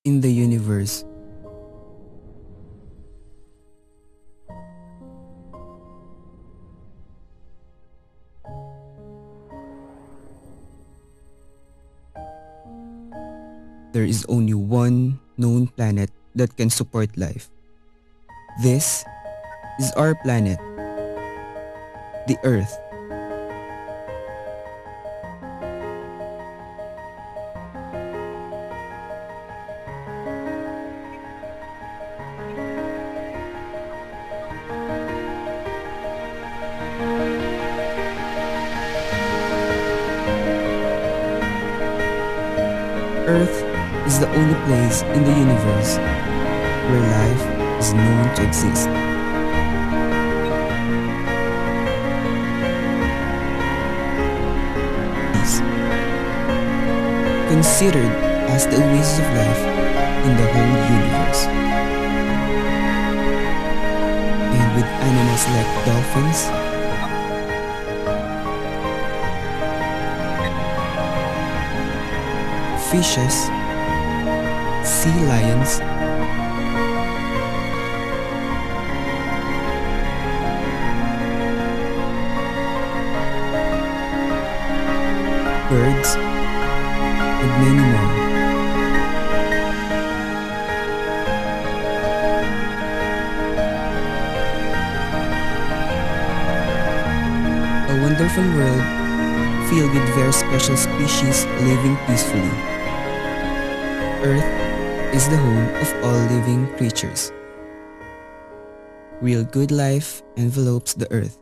In the universe, there is only one known planet that can support life. This is our planet, the Earth. Earth is the only place in the universe where life is known to exist. Is considered as the oasis of life in the whole universe. And with animals like dolphins, fishes, sea lions, birds, and many more. A wonderful world filled with very special species living peacefully. Earth is the home of all living creatures. Real good life envelopes the earth.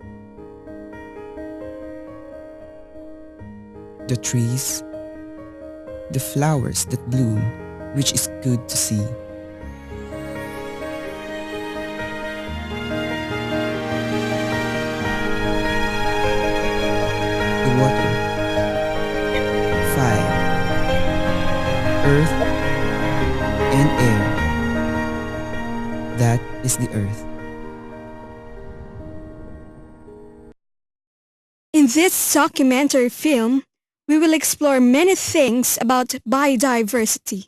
The trees, the flowers that bloom, which is good to see. The water, fire, earth, and air. That is the earth. In this documentary film, we will explore many things about biodiversity.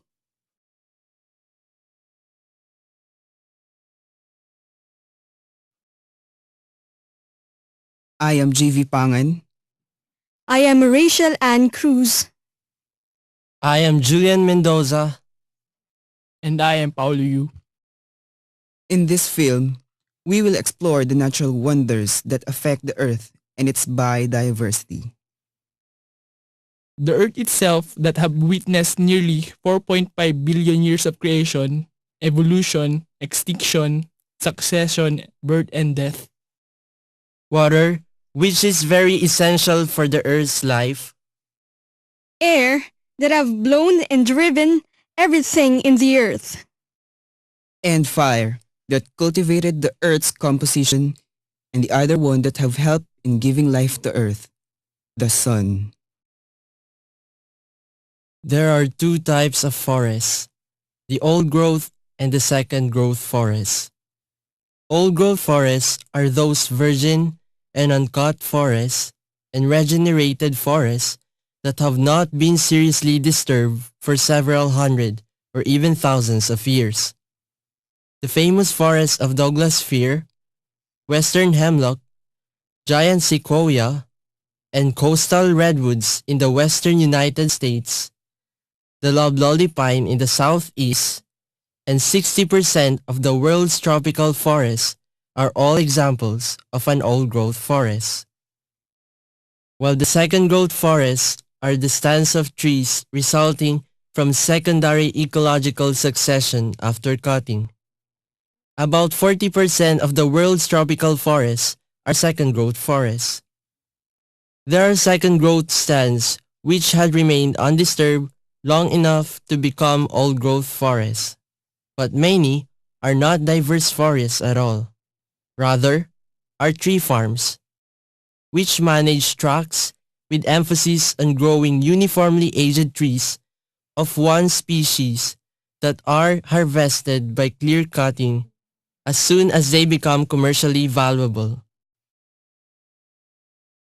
I am Jayvee Pangan. I am Rachelle Anne Cruz. I am Julian Mendoza. And I am Paulo. In this film, we will explore the natural wonders that affect the earth and its biodiversity. The Earth itself that have witnessed nearly 4.5 billion years of creation, evolution, extinction, succession, birth and death. Water, which is very essential for the Earth's life. Air that have blown and driven everything in the earth. And fire that cultivated the earth's composition, and the other one that have helped in giving life to earth, the sun. There are two types of forests, the old growth and the second growth forests. Old growth forests are those virgin and uncut forests and regenerated forests that have not been seriously disturbed for several hundred or even thousands of years. The famous forests of Douglas fir, western hemlock, giant sequoia, and coastal redwoods in the western United States, the loblolly pine in the southeast, and 60% of the world's tropical forests are all examples of an old-growth forest. While the second-growth forests are the stands of trees resulting from secondary ecological succession after cutting. About 40% of the world's tropical forests are second-growth forests. There are second-growth stands which had remained undisturbed long enough to become old-growth forests, but many are not diverse forests at all. Rather, are tree farms, which manage tracts with emphasis on growing uniformly aged trees of one species that are harvested by clear-cutting as soon as they become commercially valuable.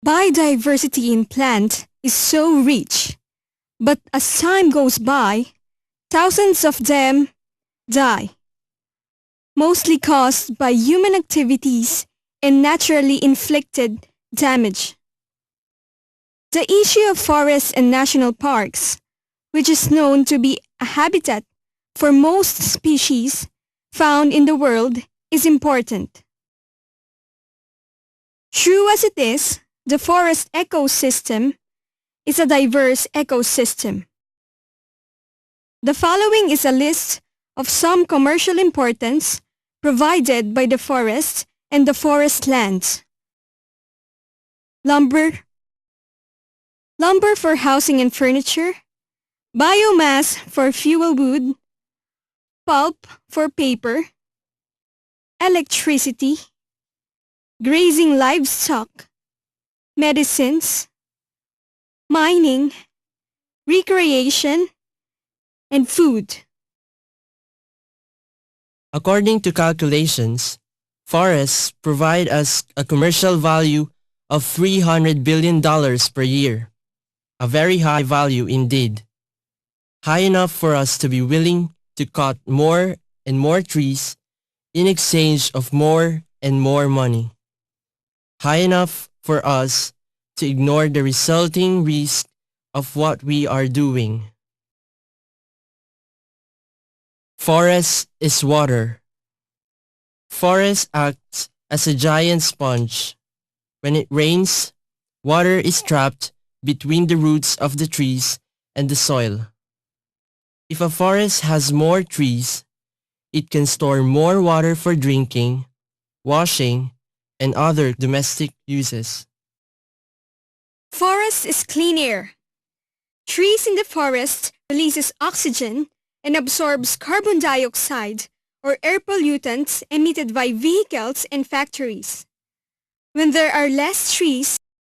Biodiversity in plant is so rich, but as time goes by, thousands of them die, mostly caused by human activities and naturally inflicted damage. The issue of forests and national parks, which is known to be a habitat for most species found in the world, is important. True as it is, the forest ecosystem is a diverse ecosystem. The following is a list of some commercial importance provided by the forest and the forest lands. Lumber for housing and furniture, biomass for fuel wood, pulp for paper, electricity, grazing livestock, medicines, mining, recreation, and food. According to calculations, forests provide us a commercial value of $300 billion per year, a very high value indeed, high enough for us to be willing to cut more and more trees in exchange of more and more money, high enough for us to ignore the resulting risk of what we are doing. Forest is water. Forest acts as a giant sponge. When it rains, water is trapped between the roots of the trees and the soil. If a forest has more trees, it can store more water for drinking, washing, and other domestic uses. Forest is clean air. Trees in the forest releases oxygen and absorbs carbon dioxide or air pollutants emitted by vehicles and factories. When there are less trees,